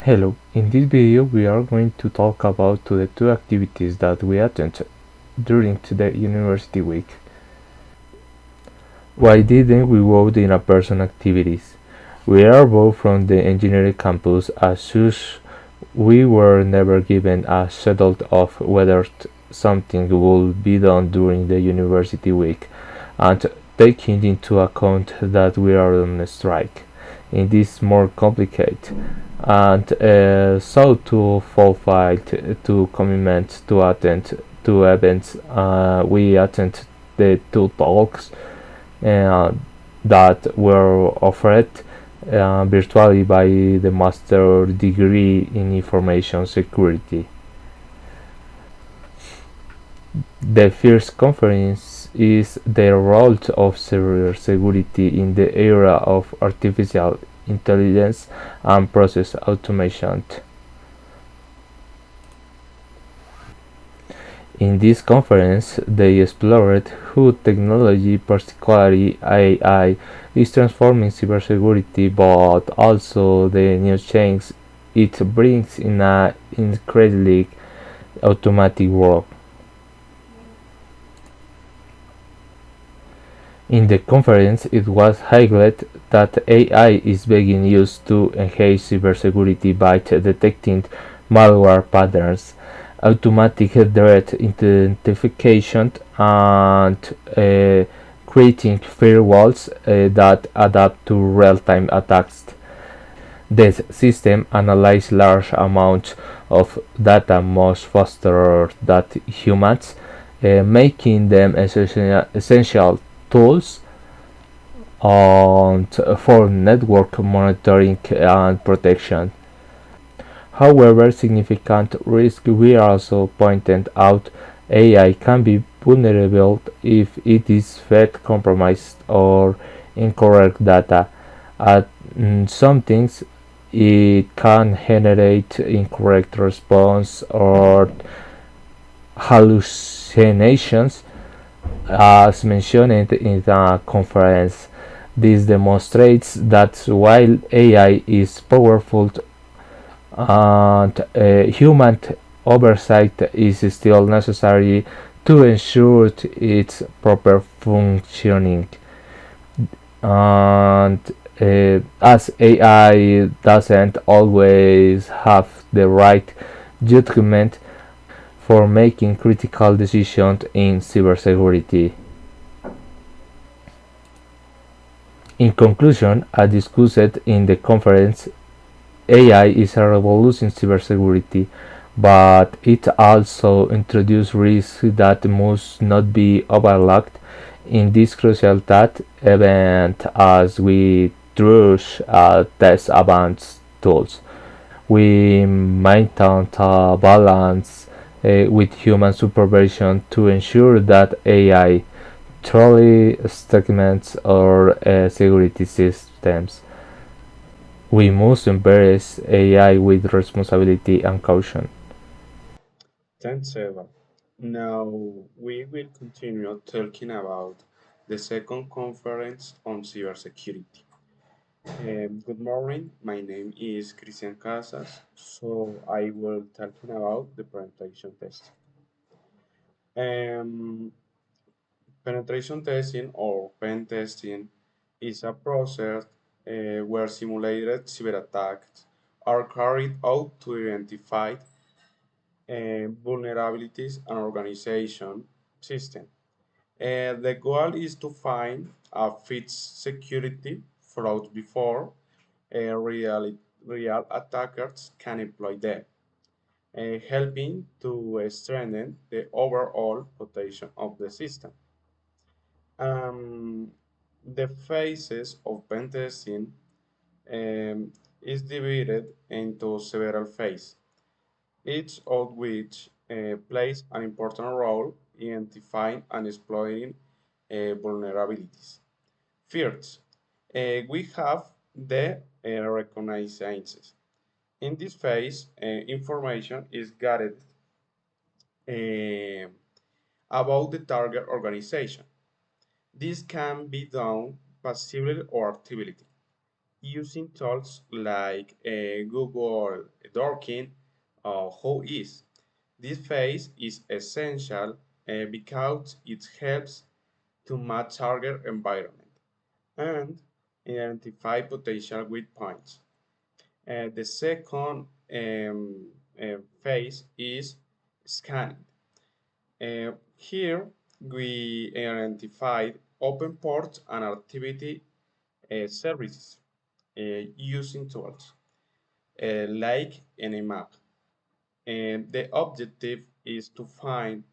Hello, in this video we are going to talk about the two activities that we attended during the university week. Why didn't we vote in person activities? We are both from the engineering campus, as such we were never given a schedule of whether something would be done during the university week, and taking into account that we are on a strike. It is more complicated, and so to fulfill to commitments to attend two events, we attend the two talks uh, that were offered virtually by the master degree in information security. The first conference is the role of cybersecurity in the era of artificial intelligence and process automation. In this conference, they explored how technology, particularly AI, is transforming cybersecurity, but also the new changes it brings in an increasingly automatic world. In the conference, it was highlighted that AI is being used to enhance cybersecurity by detecting malware patterns, automatic threat identification, and creating firewalls that adapt to real-time attacks. This system analyzes large amounts of data much faster than humans, making them essential tools and for network monitoring and protection. However, significant risk we also pointed out AI can be vulnerable if it is fed compromised or incorrect data. At some things, it can generate incorrect response or hallucinations, as mentioned in the conference. This demonstrates that while AI is powerful and human oversight is still necessary to ensure its proper functioning. And as AI doesn't always have the right judgment for making critical decisions in cybersecurity. In conclusion, as discussed in the conference, AI is a revolution in cybersecurity, but it also introduces risks that must not be overlooked in this crucial that event as we truly test advanced tools. We maintain a balance with human supervision to ensure that AI truly segments our security systems. We must embrace AI with responsibility and caution. Thanks, Eva. Now we will continue talking about the second conference on cybersecurity. Good morning, my name is Casas, so I will talking about the penetration testing. Um, Penetration testing or pen testing is a process where simulated cyber attacks are carried out to identify vulnerabilities and organization system. The goal is to find a fixed security fraud before real attackers can employ them, helping to strengthen the overall protection of the system. Um, the phases of pen testing is divided into several phases, each of which plays an important role in identifying and exploiting vulnerabilities. First, we have the reconnaissance. In this phase, information is gathered uh, about the target organization. This can be done passively or actively. using tools like Google Dorking or Whois. This phase is essential because it helps to map target environment and identify potential weak points. The second phase is scanning. Here we identified open ports and activity services using tools like Nmap. And the objective is to find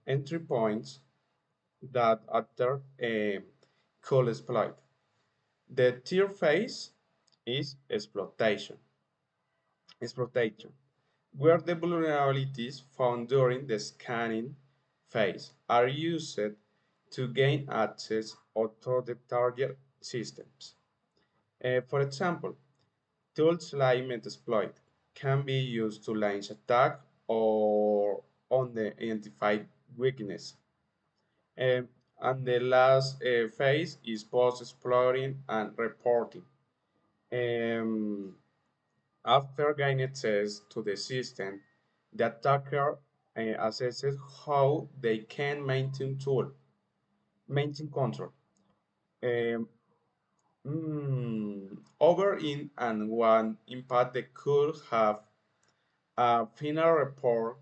entry points that actor could exploit. The third phase is exploitation, where the vulnerabilities found during the scanning phase are used to gain access to the target systems. For example, tools like Metasploit can be used to launch attack or on the identified weakness. Um, and the last phase is post-exploring and reporting. Um, After gaining access to the system, the attacker assesses how they can maintain control um, over in and what impact they could have. A final report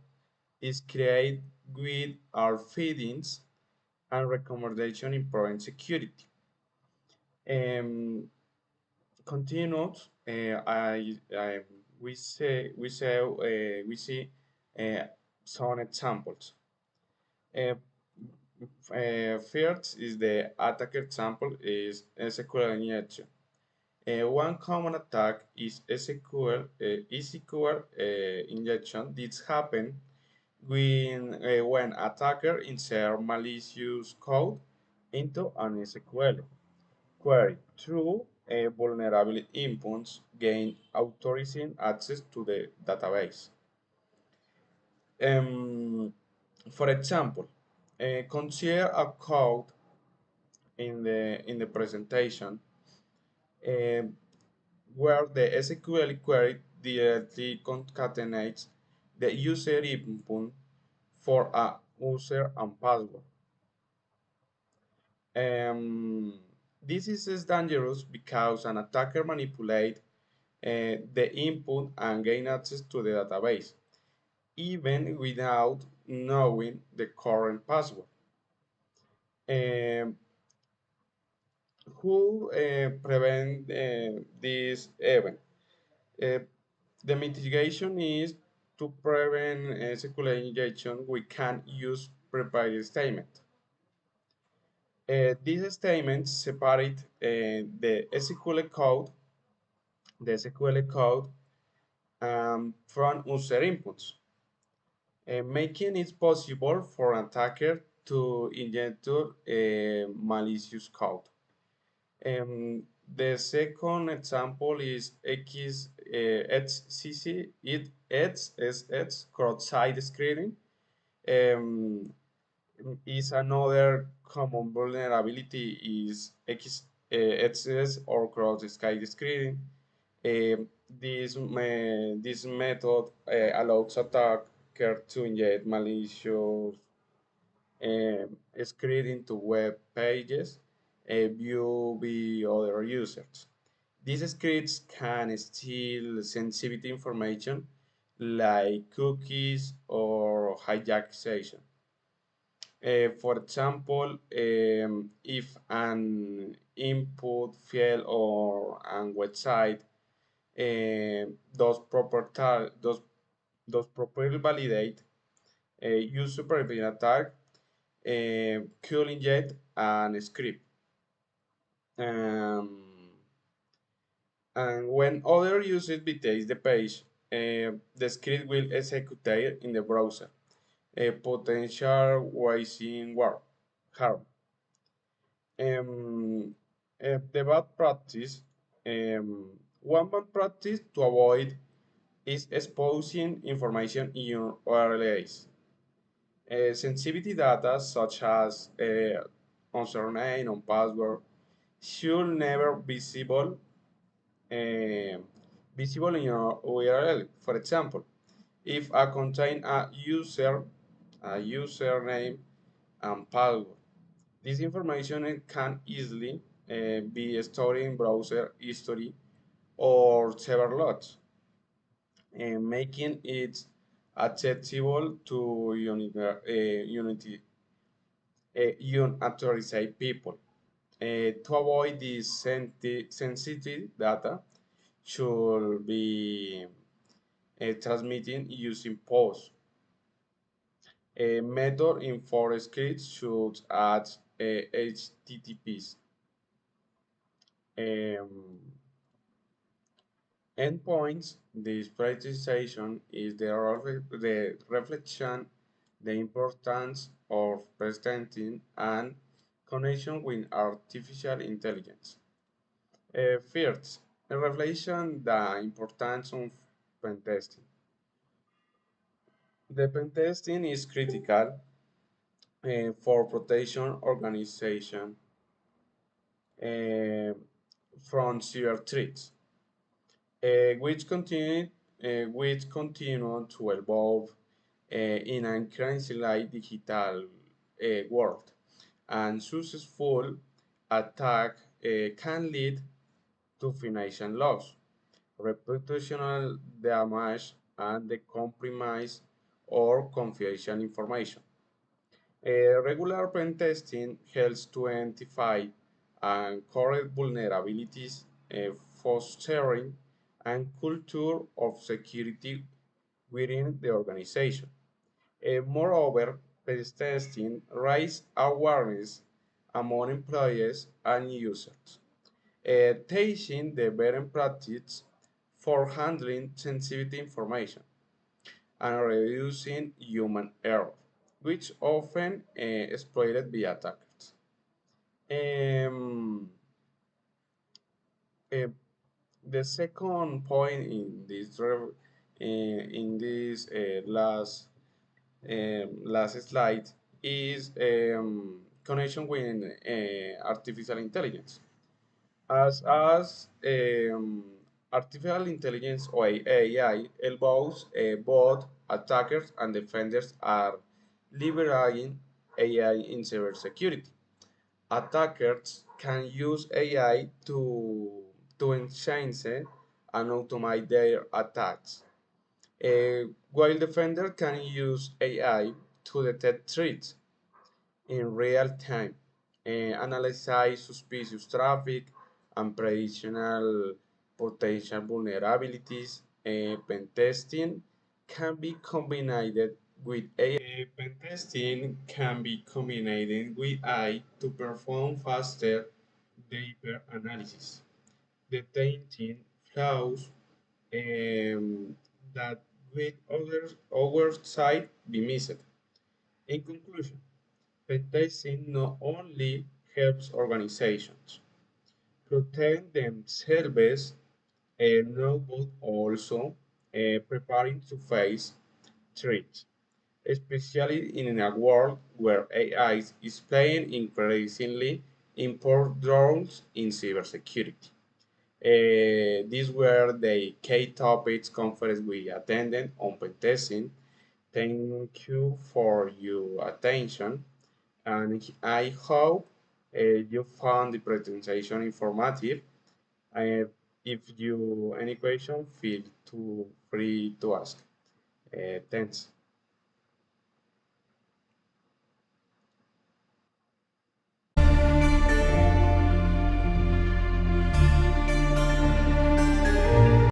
is created with our feedings and recommendation improving security. Um, Continued, we see uh, some examples. Uh, First is the attack example is SQL injection. One common attack is SQL injection. This happen when attacker insert malicious code into an SQL query through a vulnerable inputs gain authorizing access to the database. Um, for example, consider a code in the presentation uh, where the SQL query directly concatenates the user input for a user and password. Um, this is dangerous because an attacker manipulates the input and gain access to the database, even without knowing the current password. Um, who prevent this event? Uh, the mitigation is to prevent SQL injection. We can use prepared statement. These statements separate the SQL code from user inputs, making it possible for an attacker to inject malicious code. The second example is XCC, XSS, cross-site screening. Um, is another common vulnerability is XS or cross-site screening. This method allows attacker to inject malicious script into web pages viewed by other users. These scripts can steal sensitive information like cookies or hijack session. For example, if an input field or an website does properly validate user prevent attack, could inject an script. Um, and when other users visits the page, the script will execute in the browser, a potential wasting harm. Um, the bad practice, one bad practice to avoid is exposing information in your URLs. Sensitivity data such as on surname, on password, should never be visible um, visible in your URL. For example, if a contain a username and password. This information can easily be stored in browser history or server logs, making it accessible to unauthorized people. To avoid this sensitive data, should be transmitting using posts. A method in for scripts should add HTTPs. Um, Endpoints, this prioritization is the reflection, the importance of presenting and connection with artificial intelligence. First, a reflection the importance of pen testing. The pen testing is critical for protection organization uh, from cyber threats, which continue to evolve in an increasingly digital world. And successful attack can lead to financial loss, reputational damage, and the compromise or confidential information. Regular pen testing helps to identify and correct vulnerabilities, fostering and culture of security within the organization. Moreover, pen testing raises awareness among employees and users, teaching the better practice for handling sensitive information and reducing human error, which often exploited by attackers. Um, uh, the second point in this last slide is connection with artificial intelligence. As artificial intelligence or AI evolves, both attackers and defenders are leveraging AI in cybersecurity. Attackers can use AI to enhance and automate their attacks, while defenders can use AI to detect threats in real time, analyze suspicious traffic, and predictional potential vulnerabilities. Pen testing can be combined with AI. Pen testing can be combined with AI to perform faster deeper analysis, detecting flaws um, that with other side be missed. In conclusion, Pentesting not only helps organizations protect themselves no, but also preparing to face threats, especially in a world where AI is playing increasingly important roles in cybersecurity. These were the key topics conference we attended on pentesting. Thank you for your attention, and I hope you found the presentation informative. Uh, if you any question, feel too free to ask. Thanks.